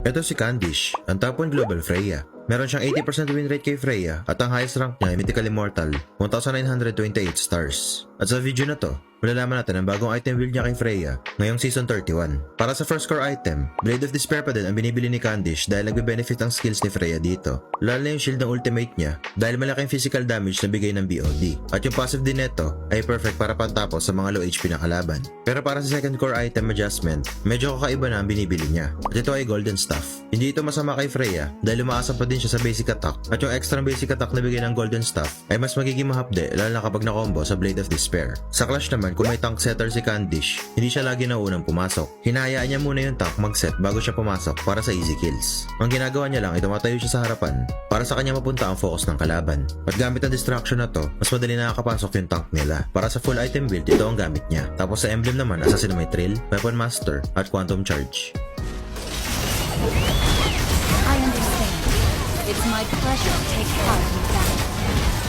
Ito si Candish, ang top 1 global Freya. Meron siyang 80% win rate kay Freya at ang highest rank niya ay Mythical Immortal, 1928 stars. At sa video na to, malalaman natin ang bagong item build niya kay Freya ngayong season 31. Para sa first core item, Blade of Despair pa din ang binibili ni Candish dahil nagbe-benefit ang skills ni Freya dito. Lalo na yung shield ng ultimate niya dahil malaking physical damage na bigay ng BOD. At yung passive din neto ay perfect para pantapos sa mga low HP na kalaban. Pero para sa second core item adjustment, medyo kakaiba na ang binibili niya. At ito ay Golden Staff. Hindi ito masama kay Freya dahil umaasa pa din siya sa basic attack at yung extra basic attack na bigay ng Golden Staff ay mas magiging mahapde lalo na kapag na-combo sa Blade of Despair. Sa clash naman, kung may tank setter si Candish, hindi siya lagi na unang pumasok. Hinahayaan niya muna yung tank mag-set bago siya pumasok para sa easy kills. Ang ginagawa niya lang ay tumatayo siya sa harapan para sa kanya mapunta ang focus ng kalaban. At gamit ang distraction na to, mas madali nakakapasok yung tank nila. Para sa full item build, ito ang gamit niya. Tapos sa emblem naman, Assassin na may Trill, Weapon Master, at Quantum Charge. I understand. It's my pleasure to take part in battle.